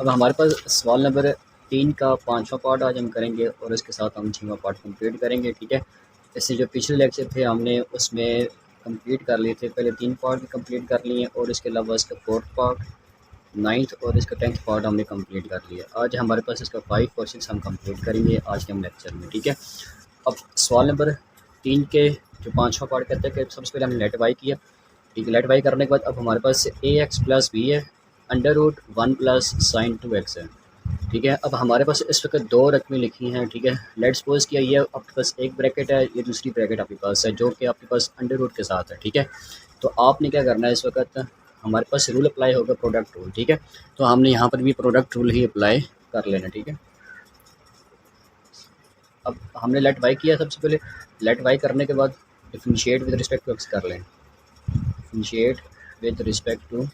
अब हमारे पास सवाल नंबर 3 का 5वां पार्ट आज हम करेंगे और इसके साथ हम 6वां पार्ट कंप्लीट करेंगे। ठीक है, इससे जो पिछले लेक्चर थे हमने उसमें कंप्लीट कर लिए थे, पहले 3 पार्ट भी कंप्लीट कर लिए और इसके अलावा इसका 4th पार्ट, 9th और इसका 10th पार्ट हमने कंप्लीट कर लिया। आज हमारे पास इसका 5 क्वेश्चन हम कंप्लीट करेंगे आज के हम लेक्चर में। ठीक है, अब सवाल नंबर 3 के जो 5वां पार्ट कहते हैं कि सबसे पहले हमने लेट वाई किया। ठीक है, लेट वाई करने के बाद अब हमारे पास ए एक्स प्लस बी है, under root 1 plus sine 2x है। ठीक है, अब हमारे पास इस वक्त दो रकमें लिखी हैं। ठीक है, लेट्स सपोज किया ये आपके पास एक ब्रैकेट है, ये दूसरी ब्रैकेट आपके पास है जो कि आपके पास अंडर रूट के साथ है। ठीक है, तो आपने क्या करना है, इस वक्त हमारे पास रूल अप्लाई होगा प्रोडक्ट रूल। ठीक है, तो हमने यहाँ पर भी प्रोडक्ट रूल ही अप्लाई कर लेना। ठीक है, अब हमने लेट वाई किया, सबसे पहले लेट वाई करने के बाद differentiate with respect to x कर लें, differentiate with respect to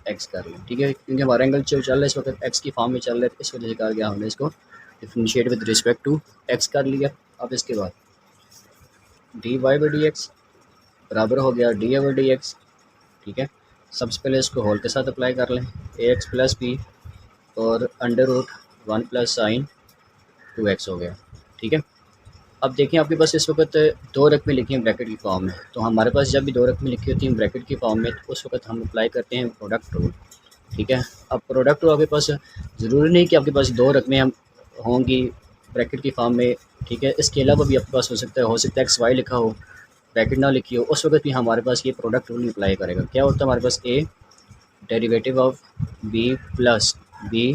x कर लें। ठीक है, क्योंकि हमारा एंगल जो चल रहा है इस वक्त एक्स की फॉर्म में चल रहा है, इस वजह से कर गया हमने इसको differentiate with respect to x कर लिया। अब इसके बाद d y by d x बराबर हो गया डी ओवर डी एक्स। ठीक है, सबसे पहले इसको होल के साथ अप्लाई कर लें, ए एक्स प्लस बी और under root 1 plus sine 2x हो गया। ठीक है, अब देखिए आपके पास इस वक्त दो रकमें लिखी हैं ब्रैकेट की फॉर्म में, तो हमारे पास जब भी दो रकमें लिखी होती हैं ब्रैकेट की फॉर्म में तो उस वक्त हम अप्लाई करते हैं प्रोडक्ट रूल। ठीक है, अब प्रोडक्ट रूल आपके पास ज़रूरी नहीं कि आपके पास दो रकमें हम होंगी ब्रैकेट की फॉर्म में। ठीक है, इसके अलावा भी आपके पास हो सकता है एक्स वाई लिखा हो, ब्रैकेट ना लिखी हो, उस वक्त भी हमारे पास ये प्रोडक्ट रूल अप्लाई करेगा। क्या होता है हमारे पास a derivative of b plus b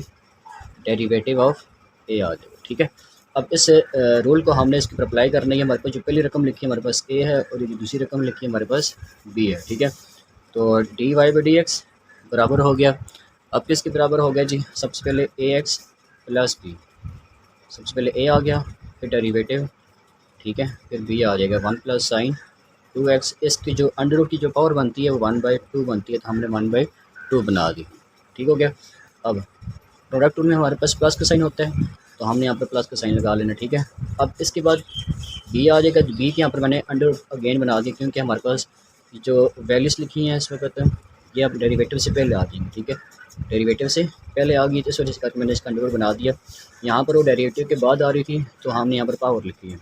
derivative of a आ जाएगा। ठीक है, अब इस रूल को हमने इसके ऊपर अप्लाई करना है। हमारे पास जो पहली रकम लिखी है हमारे पास ए है और ये जो दूसरी रकम लिखी है हमारे पास बी है। ठीक है, तो d y by d x बराबर हो गया, अब किसके बराबर हो गया जी, सबसे पहले ए एक्स प्लस बी, सबसे पहले ए आ गया फिर डेरिवेटिव, ठीक है, फिर बी आ जाएगा 1 प्लस साइन 2x। इसकी जो अंडर रूट की जो पावर बनती है वो 1/2 बनती है, तो हमने 1/2 बना दी। ठीक हो गया, अब प्रोडक्ट रूल में हमारे पास प्लस का साइन होता है तो हमने यहाँ पर प्लस का साइन लगा लेना। ठीक है, अब इसके बाद बी आ जाएगा, बी के यहाँ पर मैंने अंडर अगेन बना दी क्योंकि हमारे पास जो वैल्यूज़ लिखी हैं इस वक्त ये अब डेरिवेटिव से पहले आ जाएंगी। ठीक है, डेरिवेटिव से पहले आ गई तो इस वजह से करके मैंने इसका अंडर बना दिया। यहाँ पर वो डेरिवेटिव के बाद आ रही थी तो हमने यहाँ पर पावर लिखी है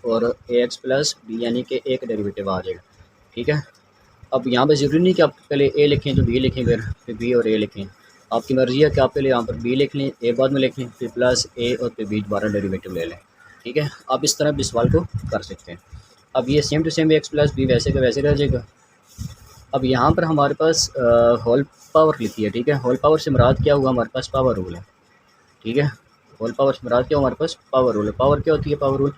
और ए एक्स प्लस बी यानी कि एक डेरिवेटिव आ जाएगा। ठीक है, अब यहाँ पर ज़रूरी नहीं कि आप पहले ए लिखें तो बी लिखें, फिर बी और ए लिखें, आपकी मर्ज़ी है कि आप पहले यहाँ पर बी लिख लें, ए बाद में लिख लें, फिर प्लस ए और फिर बी दोबारा डेरिवेटिव ले लें। ठीक है, आप इस तरह भी सवाल को कर सकते हैं। अब ये same to same x plus b वैसे का वैसे रह जाएगा। अब यहाँ पर हमारे पास होल पावर लिखी है। ठीक है, होल पावर से मुराद क्या हुआ, हमारे पास पावर रूल है। ठीक है, होल पावर से मुराद क्या हुआ, हमारे पास पावर रूल है। पावर क्या होती है, पावर रूल,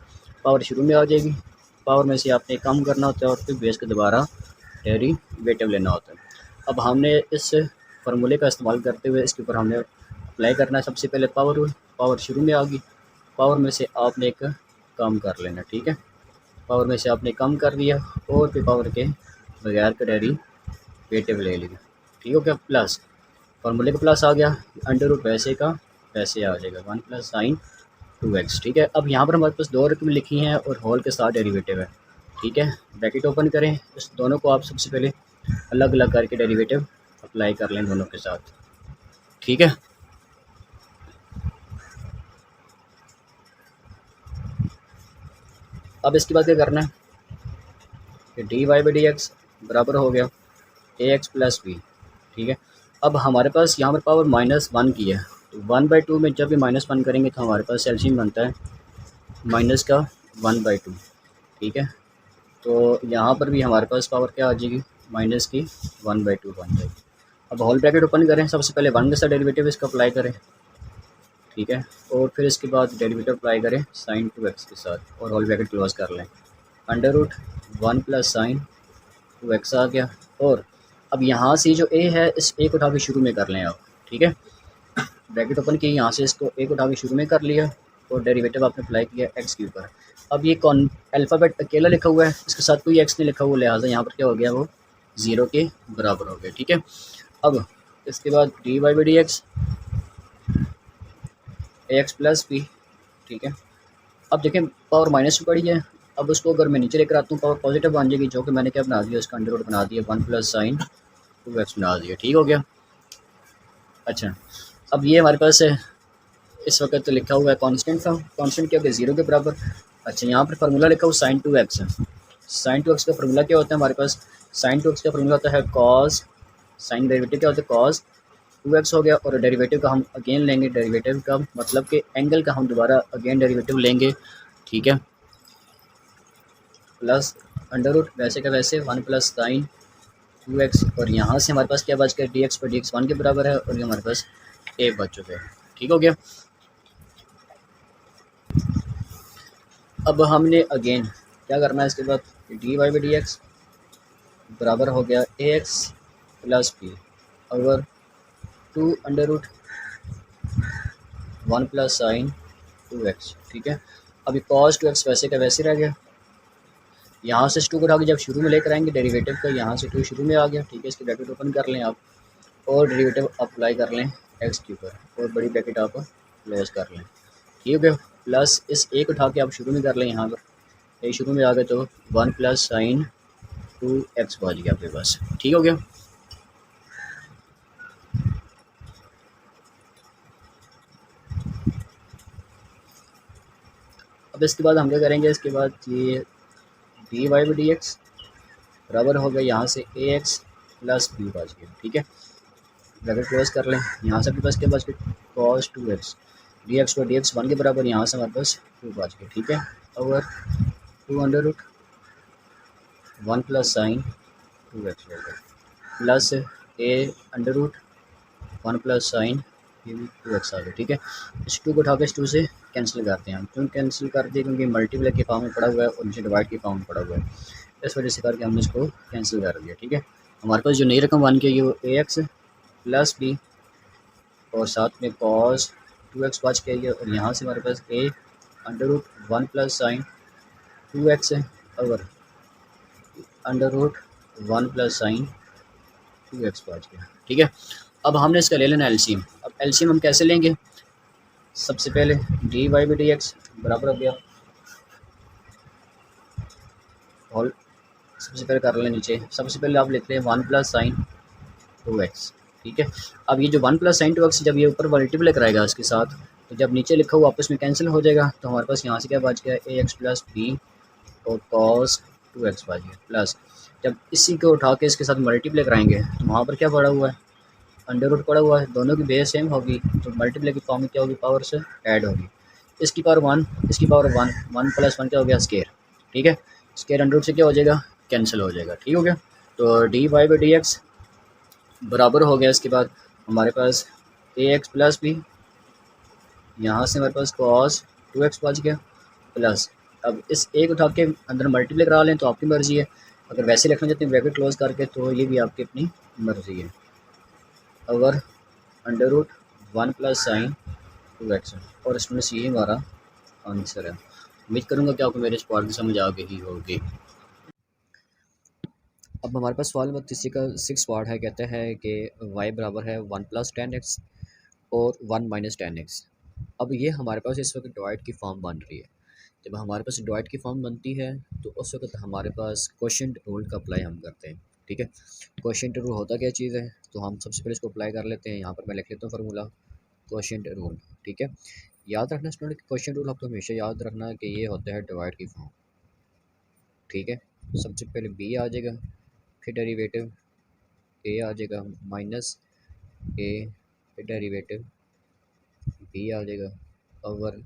पावर शुरू में आ जाएगी, पावर में से आपने कम करना होता है और फिर बेस के दोबारा डेरिवेटिव लेना होता है। अब हमने इस फार्मूले का इस्तेमाल करते हुए इसके ऊपर हमने अप्लाई करना है। सबसे पहले पावर रूल, पावर शुरू में आ गई, पावर में से आपने एक कम कर लेना। ठीक है, पावर में से आपने कम कर दिया और फिर पावर के बगैर का डेरिवेटिव ले लिया। ठीक हो गया, प्लस फार्मूले का प्लस आ गया, अंडर रूट वैसे का वैसे आ जाएगा 1 प्लस साइन 2x। ठीक है, अब यहाँ पर हमारे पास दो रकमें लिखी हैं और होल के साथ डेरिवेटिव है। ठीक है, ब्रैकेट ओपन करें, इस दोनों को आप सबसे पहले अलग अलग करके डेरिवेटिव अप्लाई कर लें दोनों के साथ। ठीक है, अब इसके बाद क्या करना है कि d y by d x बराबर हो गया ए एक्स प्लस बी। ठीक है, अब हमारे पास यहाँ पर पावर -1 की है तो 1/2 में जब भी -1 करेंगे तो हमारे पास एलसीएम बनता है माइनस का 1/2। ठीक है, तो यहाँ पर भी हमारे पास पावर क्या आ जाएगी, माइनस की 1/2 बन जाएगी। अब होल ब्रैकेट ओपन करें, सबसे पहले 1 के साथ डेरिवेटिव इसका अप्लाई करें। ठीक है, और फिर इसके बाद डेरिवेटिव अप्लाई करें साइन 2x के साथ और होल ब्रैकेट क्लोज कर लें, under root 1 plus sine 2x आ गया। और अब यहाँ से जो ए है इस ए को उठा के शुरू में कर लें आप। ठीक है, ब्रैकेट ओपन किया, यहाँ से इसको ए को उठा के शुरू में कर लिया और डेरिवेटिव आपने अप्लाई किया एक्स के ऊपर। अब ये कौन अल्फ़ाबेट अकेला लिखा हुआ है, इसके साथ कोई एक्स नहीं लिखा हुआ, लिहाजा यहाँ पर क्या हो गया, वो 0 के बराबर हो गया। ठीक है, अब इसके बाद d y by d x a x plus b. ठीक है, अब देखें पावर माइनस में पड़ी है, अब उसको अगर मैं नीचे लेकर आता हूँ पावर पॉजिटिव बन जाएगी, जो कि मैंने क्या बना दिया, इसका अंडर रूट बना दिया 1 प्लस साइन 2x बना दिया। ठीक हो गया, अच्छा, अब ये हमारे पास इस वक्त तो लिखा हुआ है कांस्टेंट था, कांस्टेंट क्या होगा, ज़ीरो के बराबर। अच्छा, यहाँ पर फार्मूला लिखा हुआ साइन टू एक्स है। साइन टू एक्स का फार्मूला क्या होता है हमारे पास, साइन टू एक्स का फार्मूला होता है कॉस, साइन डेरिवेटिव क्या होता है कॉस टू एक्स हो गया, और डेरिवेटिव का हम अगेन लेंगे, डेरिवेटिव का मतलब कि एंगल का हम दोबारा अगेन डेरिवेटिव लेंगे, ठीक है, प्लस अंडर रूट वैसे का वैसे one plus sine two x, और यहाँ से हमारे पास क्या बच गया, डी एक्स पर डी एक्स वन के बराबर है, और ये हमारे पास ए बच चुके हैं। ठीक हो गया। अब हमने अगेन क्या करना है इसके बाद, d y by d x बराबर हो गया a x plus p over two under root one plus sine two x, ठीक है। अभी कॉस टू एक्स वैसे का वैसे रह गया, यहाँ से टू को उठा के जब शुरू में लेकर आएंगे डेरिवेटिव का, यहाँ से टू शुरू में आ गया, ठीक है, इसकी ब्रैकेट ओपन कर लें आप, और डेरिवेटिव अप्लाई कर लें एक्स के ऊपर, और बड़ी ब्रैकेट आप क्लोज कर लें, ठीक है। प्लस इस एक उठा के आप शुरू में कर लें, यहाँ पर ए शुरू में आ गए तो one plus sine two x पहुँच गया आपके पास, ठीक हो गया। अब इसके बाद हम क्या करेंगे, इसके बाद ये d y by d x बराबर हो गया यहाँ से ए एक्स प्लस बी बच गया, ठीक है, ब्रैकेट क्लोज कर लें। यहाँ से अपने पास क्या बच गया, cos two x D x पर डी एक्स वन के बराबर, यहाँ से हमारे पास टू बच गया, ठीक है, over two under root one plus sine two x हो गया, plus a under root one plus sine ये भी टू एक्स आ गया, ठीक है। इस टू को उठा के इस टू से कैंसिल करते हैं हम, क्यों कैंसिल कर दिए, क्योंकि मल्टीप्लाई के फॉर्म में पड़ा हुआ है और नीचे डिवाइड के फॉर्म में पड़ा हुआ है, इस वजह से करके हमने इसको कैंसिल कर दिया, ठीक है। हमारे पास जो नई रकम वन की ये ए एक्स प्लस बी और साथ में कॉस टू एक्स बच गई है, और यहाँ से हमारे पास a under root one plus sine two x है, और under root one plus sine two x बच गया, ठीक है। अब हमने इसका ले लेना एलसीएम। अब एलसीएम हम कैसे लेंगे, सबसे पहले d y by d x बराबर हो गया, और सबसे पहले कर लें नीचे, सबसे पहले आप लिखते हैं one plus sine two x, ठीक है। अब ये जो one plus sine two x जब ये ऊपर मल्टीप्लाई कराएगा इसके साथ, तो जब नीचे लिखा हुआ आपस में कैंसिल हो जाएगा, तो हमारे पास यहाँ से क्या बच गया, ए एक्स प्लस बी और कॉस टू एक्स बच गया, प्लस जब इसी को उठा के इसके साथ मल्टीप्लाई कराएंगे तो वहाँ पर क्या पड़ा हुआ है, अंडर रूट पड़ा हुआ है, दोनों की बेस सेम होगी, तो मल्टीप्लाई की फॉर्म में क्या होगी, पावर से ऐड होगी, इसकी पावर वन, इसकी power one, one plus one क्या हो गया, स्केयर, ठीक है, स्केयर अंडर रूट से क्या हो जाएगा, कैंसिल हो जाएगा, ठीक हो गया। तो d y by d x बराबर हो गया, इसके बाद हमारे पास ए एक्स प्लस बी, यहाँ से हमारे पास कॉस टू एक्स बच गया, प्लस अब इस एक उठा के अंदर मल्टीप्लाई करा लें तो आपकी मर्ज़ी है, अगर वैसे लिखना चाहते हैं ब्रैकेट क्लोज करके तो ये भी आपकी अपनी मर्ज़ी है, अगर under root one plus sine two x, और इसमें से यही हमारा आंसर है। उम्मीद करूँगा कि आपको मेरे सवाल की समझ आ गई होगी। अब हमारे पास सवाल नंबर तीसरी का सिक्स पार्ट है, कहता है कि y बराबर है वन प्लस टेन एक्स और वन माइनस टेन एक्स। अब ये हमारे पास इस वक्त डिवाइड की फॉर्म बन रही है, जब हमारे पास डिवाइड की फॉर्म बनती है तो उस वक्त हमारे पास क्वोशिएंट रूल का अप्लाई हम करते हैं, ठीक है। क्वोशिएंट रूल होता क्या चीज़ है, तो हम सबसे पहले इसको अप्लाई कर लेते हैं, यहाँ पर मैं लिख लेता हूँ फार्मूला क्वोशिएंट रूल, ठीक है। याद रखना स्टूडेंट, क्वोशिएंट रूल आपको हमेशा याद रखना है कि ये होता है डिवाइड की फॉर्म, ठीक है। सबसे पहले बी आ जाएगा, फिर डेरिवेटिव ए आ जाएगा माइनस ए, फिर डेरिवेटिव बी आ जाएगा ओवर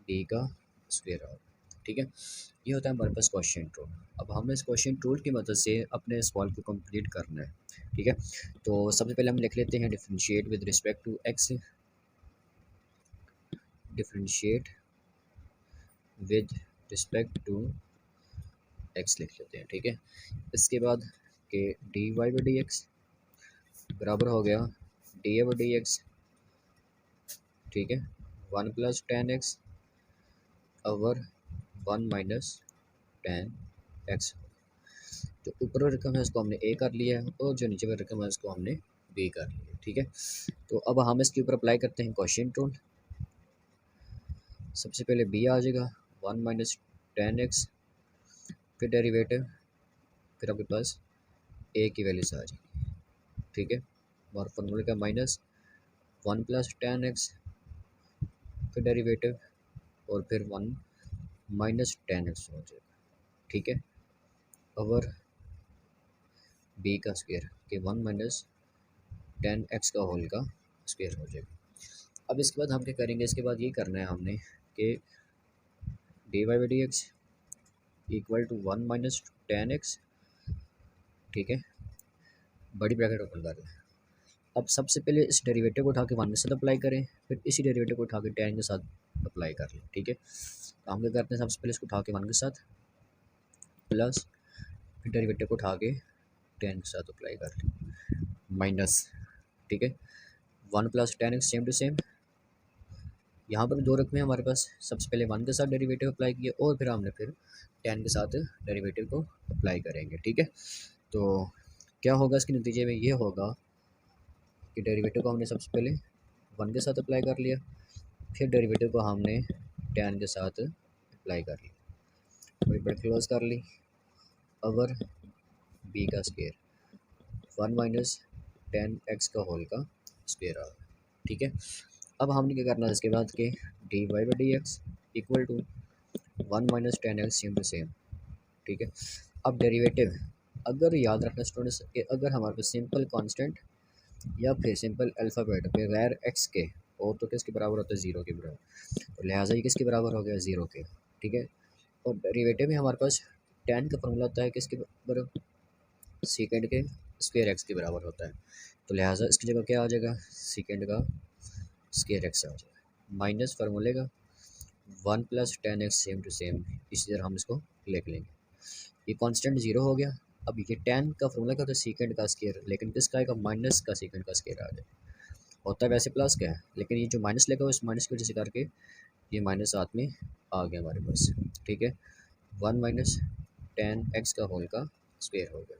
बी का स्क्वायर आउट, ठीक है। ये होता है हमारे पास क्वोशिएंट रूल। अब हमें इस क्वोशिएंट रूल की मदद से अपने सवाल को कंप्लीट करना है, ठीक है। तो सबसे पहले हम लिख लेते हैं differentiate with respect to x, differentiate with respect to x लिख लेते हैं, ठीक है। इसके बाद के d y by d x बराबर हो गया d a by d x, ठीक है, one plus tan x over one minus tan x. जो ऊपर वाली रकम है उसको हमने ए कर लिया है, और जो नीचे वाली रकम है उसको हमने बी कर लिया, ठीक है। तो अब हम इसके ऊपर अप्लाई करते हैं क्वोशिएंट रूल। सबसे पहले बी आ जाएगा वन माइनस टेन एक्स, फिर डेरिवेटिव, फिर आपके पास ए की वैल्यूज आ जाएगी, ठीक है, और फॉर्मूले का minus one plus tan x का डेरिवेटिव और फिर वन माइनस टेन एक्स हो जाएगा, ठीक है, ओवर बी का स्क्वायर के वन माइनस टेन एक्स का होल का स्क्वायर हो जाएगा। अब इसके बाद हम क्या करेंगे, इसके बाद ये करना है हमने कि d y by d x equal to one minus tan x, ठीक है, बड़ी ब्रैकेट ओपन कर लें। अब सबसे पहले इस डेरिवेटिव को उठा के वन के साथ अप्लाई करें, फिर इसी डेरिवेटिव को उठा के टेन के साथ अप्लाई कर लें, ठीक है। तो हम क्या करते हैं, सबसे पहले इसको उठा के वन के साथ प्लस, फिर डेरिवेटिव को उठा के टेन के साथ अप्लाई कर लें माइनस, ठीक है, one plus tan x same to same. यहाँ पर दो रकमें हमारे पास, सबसे पहले वन के साथ डेरिवेटिव अप्लाई किया और फिर हमने फिर टेन के साथ डेरिवेटिव को अप्लाई करेंगे, ठीक है। तो क्या होगा इसके नतीजे में, ये होगा कि डेरिवेटिव को हमने सबसे पहले वन के साथ अप्लाई कर लिया, फिर डेरिवेटिव को हमने टेन के साथ अप्लाई कर लिया, ब्रैकेट क्लोज कर ली, ओवर बी का square one minus tan x का होल का स्क्वायर आ गया, ठीक है। अब हमने क्या करना है इसके बाद के d y by d x equal to one minus tan x same to same, ठीक है। अब डेरिवेटिव अगर याद रखना स्टूडेंट्स कि अगर हमारे पास सिंपल कांस्टेंट या फिर सिंपल अल्फ़ाबेट बगैर एक्स के और तो किसके बराबर होता है, ज़ीरो के बराबर, तो लिहाजा ये किसके बराबर हो गया, ज़ीरो के, ठीक है। और डेरिवेटिव में हमारे पास टेन का फॉर्मूला होता है किसके बराबर, सेकेंड के स्क्वायर एक्स के बराबर होता है, तो लिहाजा इसकी जगह क्या आ जाएगा, सेकेंड का स्क्वायर एक्स आ जाएगा माइनस फार्मूले का one plus tan x same to same, इसी तरह हम इसको लिख लेंगे। ये कांस्टेंट जीरो हो गया। अब ये टेन का फॉर्मूला क्या होता है, सेकेंड का स्क्वायर, लेकिन किसका आएगा, माइनस का सेकेंड का स्क्वायर आ जाएगा। होता है वैसे प्लस का है, लेकिन ये जो माइनस लगा हुआ इस माइनस की वजह से करके ये माइनस साथ में आ गया हमारे पास, ठीक है। वन माइनस टेन एक्स का होल का स्क्वायर हो गया,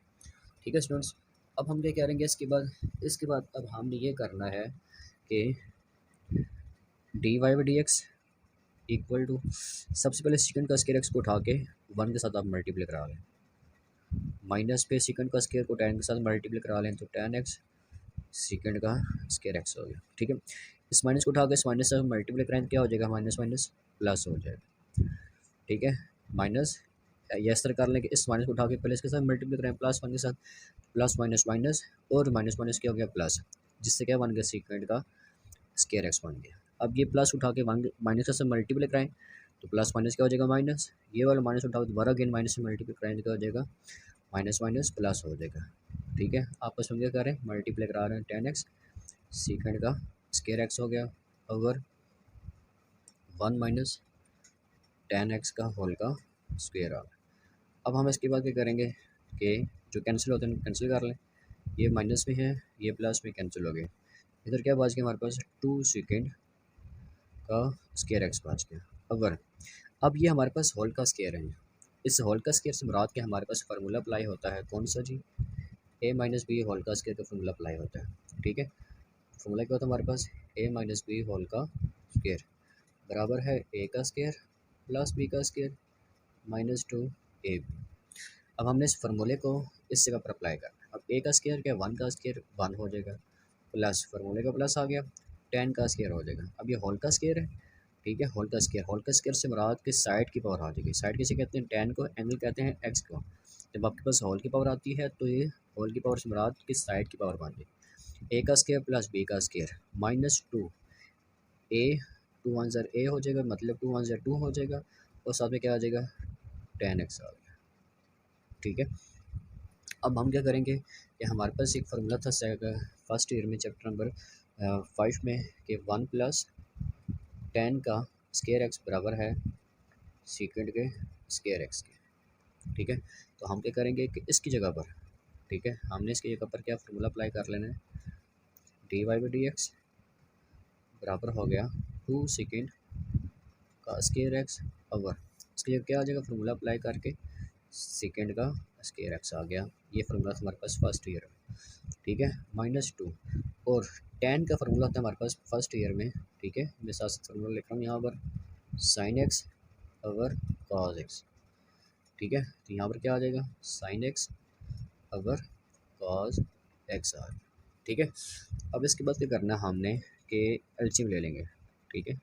ठीक है स्टूडेंट्स। अब हम क्या करेंगे इसके बाद अब हमने ये करना है कि d y by d x equal to, सबसे पहले सेकंड का स्क्वायर एक्स को उठा के वन के साथ आप मल्टीप्लाई करा लें, माइनस पे सेकंड का स्क्वायर को टेन के साथ मल्टीप्लाई करा लें तो टेन एक्स सेकंड का स्क्वायर एक्स हो गया, ठीक है। इस माइनस को उठा के इस माइनस से मल्टीप्लाई करें तो क्या हो जाएगा, माइनस माइनस प्लस हो जाएगा, ठीक है। माइनस या इस तरह कर लें कि इस माइनस को उठा के पहले इसके साथ मल्टीप्लाई करें प्लस वन के साथ, प्लस माइनस माइनस और माइनस माइनस क्या हो गया प्लस, जिससे क्या बन गया, सेकंड का स्क्वायर एक्स बन गया। अब ये प्लस उठा के वन माइनस से मल्टीप्लाई कराएं तो प्लस माइनस क्या हो जाएगा माइनस, ये वाला माइनस उठा के दोबारा अगेन माइनस से मल्टीप्लाई कराएं तो क्या हो जाएगा, माइनस माइनस प्लस हो जाएगा, ठीक है। आपस में क्या करें, मल्टीप्लाई करा रहे हैं टेन एक्स सेकंड का स्क्वायर एक्स हो गया over one minus tan x का होल का स्क्वायर आ गया। अब हम इसके बाद क्या करेंगे कि जो कैंसिल होते हैं कैंसिल कर लें, ये माइनस में है ये प्लस में कैंसिल हो गए, इधर क्या बच गया हमारे पास, टू सेकेंड का स्क्वायर एक्स बच गया ओवर, अब ये हमारे पास होल का स्क्वायर है, इस होल का स्क्वायर से मुराद के हमारे पास फार्मूला अप्लाई होता है कौन सा जी, ए माइनस बी होल का स्क्वायर का फार्मूला अप्लाई होता है, ठीक है। फार्मूला क्या होता है हमारे पास, ए माइनस बी होल का स्क्वायर बराबर है ए का स्क्वायर प्लस बी का square minus two a b. अब हमने इस फार्मूले को इस जगह पर अप्लाई करना है, अब ए का स्क्वायर क्या, वन का स्क्वायर वन हो जाएगा प्लस फार्मूले का प्लस आ गया टेन का स्क्वायर हो जाएगा। अब ये होल का स्क्वायर है, ठीक है, होल का स्क्वायर से मुराद के साइड की पावर आ जाएगी, साइड किसे कहते हैं, टेन को, एंगल कहते हैं एक्स को। जब आपके पास होल की पावर आती है तो ये होल की पावर से मुराद की साइड की पावर बन जाएगी, ए का स्क्वायर प्लस बी का square minus two a, two one ज़र ए हो जाएगा, मतलब टू वन ज़र टू हो जाएगा और साथ में क्या आ जाएगा, टेन एक्स आ गया, ठीक है। अब हम क्या करेंगे कि हमारे पास एक फार्मूला था फर्स्ट ईयर में चैप्टर नंबर 5 में कि वन प्लस टेन का स्क्वायर एक्स बराबर है सेकंड के स्क्वायर एक्स के, ठीक है। तो हम क्या करेंगे कि इसकी जगह पर, ठीक है, हमने इसकी जगह पर क्या फार्मूला अप्लाई कर लेना है, d y by d x बराबर हो गया टू सेकेंड का स्क्वायर एक्स ओवर, इसकी जगह क्या आ जाएगा, फार्मूला अप्लाई करके सेकेंड का स्क्वायर एक्स आ गया, ये फार्मूला हमारे पास फर्स्ट ईयर में, ठीक है, माइनस टू और टेन का फार्मूला था हमारे पास फर्स्ट ईयर में, ठीक है। मैं साथ साथ फार्मूला लिख रहा हूँ यहाँ पर, sine x over cos x, ठीक है। तो यहाँ पर क्या आ जाएगा, sine x over cos x आ गया, ठीक है। अब इसके बाद क्या करना है हमने के एलसीएम ले लेंगे। ठीक है,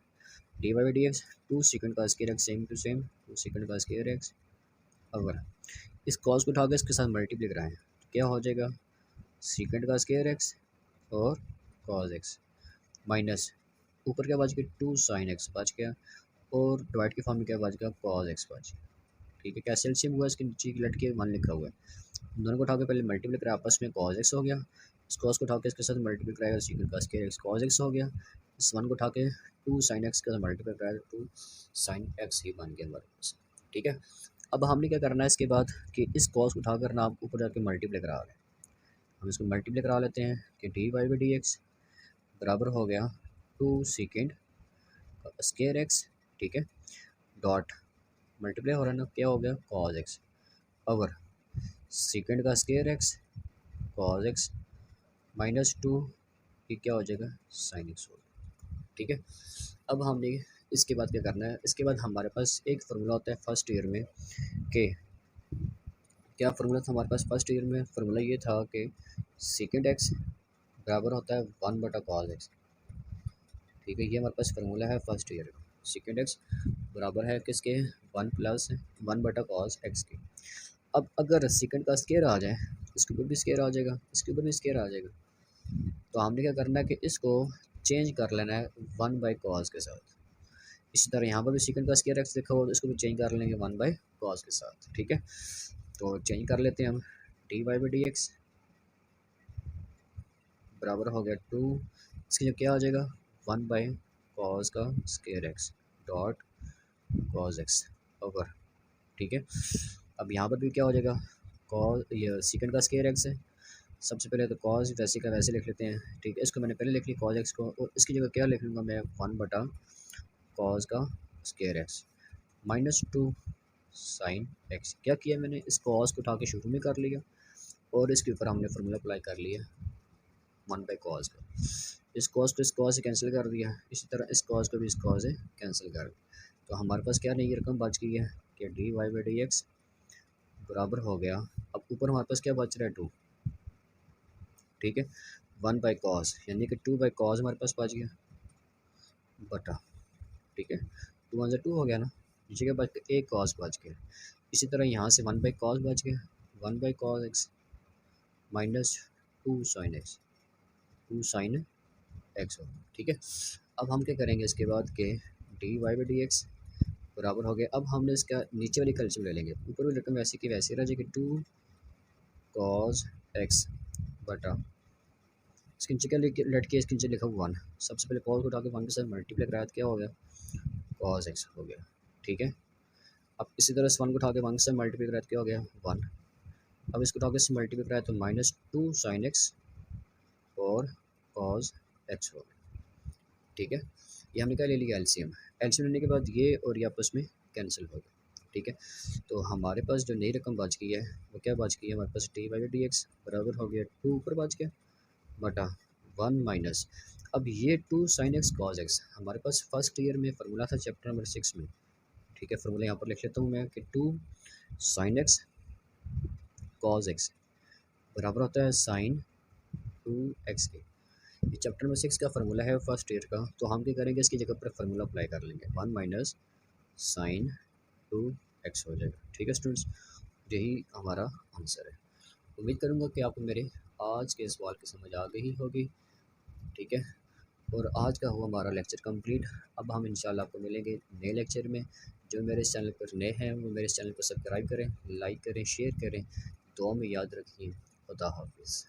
d y by d x two second का square x same to same two second का स्केयर एक्स। अगर इस कॉस को उठा के इसके साथ मल्टीप्लाई कराएं तो क्या हो जाएगा, सेकंड का स्केयर एक्स और कॉस एक्स माइनस ऊपर क्या बच गया टू साइन एक्स बच गया और डिवाइड की फॉर्म में क्या बच गया कॉस एक्स बच गया। ठीक है, कैसे एलसीएम हुआ इसके नीचे लट के वन लिखा हुआ है, दोनों को उठा के पहले मल्टीप्लाई कराया आपस में कॉस एक्स हो गया, इस कॉस को उठा के इसके साथ मल्टीप्लाई कराएगा सेकंड का स्केयर एक्स कॉस एक्स हो गया, इस वन को उठा के टू साइन एक्स के साथ मल्टीप्लाई कराएगा टू साइन एक्स ही बन गया हमारे पास। ठीक है, अब हमने क्या करना है इसके बाद कि इस कॉस को उठाकर ना आप ऊपर जाके मल्टीप्लाई करा लें, हम इसको मल्टीप्लाई करा लेते हैं कि d y by d x बराबर हो गया टू सेकेंड का स्केयर एक्स। ठीक है, डॉट मल्टीप्लाई हो रहा है ना, क्या हो गया कॉस एक्स ओवर सेकेंड का square x cos x minus to, ये क्या हो जाएगा साइन एक्स हो गया। ठीक है, अब हमने इसके बाद क्या करना है, इसके बाद हमारे पास एक फार्मूला होता है फर्स्ट ईयर में कि क्या फार्मूला था हमारे पास फर्स्ट ईयर में, फार्मूला ये था कि सेकेंड एक्स बराबर होता है वन बटा कॉस एक्स। ठीक है, ये हमारे पास फार्मूला है फर्स्ट ईयर का, सेकेंड एक्स बराबर है किसके वन प्लस वन बटा कॉस एक्स के। अब अगर सेकेंड का स्केयर आ जाए इसके ऊपर भी स्केयर आ जाएगा, इसके ऊपर भी स्केयर आ जाएगा, तो हमने क्या करना है कि इसको चेंज कर लेना है वन बाई कॉस के साथ। इसी तरह यहाँ पर भी सेकंड का स्केयर एक्स देखा हो तो इसको भी चेंज कर लेंगे वन बाई कॉस के साथ। ठीक है, तो चेंज कर लेते हैं हम, d y by d x बराबर हो गया टू, इसके लिए क्या आ जाएगा वन बाई कॉस का square x dot cos x over. ठीक है, अब यहाँ पर भी क्या हो जाएगा कॉस, ये सेकंड का स्केयर एक्स है, सबसे पहले तो कॉस वैसे का वैसे लिख लेते हैं। ठीक है, इसको मैंने पहले लिख लिया कॉस एक्स को और इसकी जगह क्या लिख लूँगा मैं वन बटा कॉस का square x minus two sine x. क्या किया मैंने, इस कॉस को उठा के शुरू में कर लिया और इसके ऊपर हमने फार्मूला अप्लाई कर लिया वन बाई कॉस का, इस कॉस को इस कॉस से कैंसिल कर दिया, इसी तरह इस कॉस को भी इस कॉस से कैंसिल कर दिया, तो हमारे पास क्या नई रकम बच गई है कि d y by d x बराबर हो गया, अब ऊपर हमारे पास क्या बच रहा है टू। ठीक है, वन बाई कॉस यानी कि टू बाई कॉस हमारे पास बच गया बटा, ठीक है टू वन से टू हो गया ना, नीचे क्या बच गया एक कॉस बच गया, इसी तरह यहाँ से वन बाई कॉस बच गया one by cos x minus two sine x two sine x हो। ठीक है, अब हम क्या करेंगे इसके बाद के d y by d x बराबर हो गया, अब हमने इसका नीचे वाली कैल्शियम ले लेंगे, ऊपर वाली रकम वैसे की वैसे रह जाएगी टू कॉस एक्स बटा, इसके नीचे क्या लट के इसके नीचे लिखा हुआ वन, सबसे पहले कॉस को उठा के वन के साथ मल्टीप्लाई कराया तो क्या हो गया कॉस एक्स हो गया। ठीक है, अब इसी तरह इस वन को उठा के वन से मल्टीप्लाई कराया तो क्या हो गया वन, अब इसको उठा के इससे मल्टीप्लाई कराया तो माइनस टू साइन एक्स और कॉस एक्स हो गया। ठीक है, ये हमने क्या ले लिया एलसीएम, एलसीएम लेने के बाद ये और ये आपस में कैंसिल हो गया। ठीक है, तो हमारे पास जो नई रकम बच गई है वो क्या बच गई है हमारे पास डी वाई डी एक्स बराबर हो गया टू ऊपर बच गया बटा वन माइनस, अब ये two sine x cos x हमारे पास फर्स्ट ईयर में फार्मूला था चैप्टर नंबर 6 में। ठीक है, फार्मूला यहाँ पर लिख लेता हूँ मैं कि two sine x cos x बराबर होता है साइन टू एक्स के, ये चैप्टर नंबर 6 का फार्मूला है फर्स्ट ईयर का, तो हम क्या करेंगे इसकी जगह पर फार्मूला अप्लाई कर लेंगे one minus sign two x हो जाएगा। ठीक है स्टूडेंट्स, यही हमारा आंसर है। उम्मीद करूँगा कि आपको मेरे आज के सवाल की समझ आ गई होगी। ठीक है, और आज का हुआ हमारा लेक्चर कंप्लीट, अब हम इंशाल्लाह आपको मिलेंगे नए लेक्चर में। जो मेरे इस चैनल पर नए हैं वो मेरे इस चैनल को सब्सक्राइब करें, लाइक करें, शेयर करें, दुआ में याद रखिए। खुदा हाफिज़।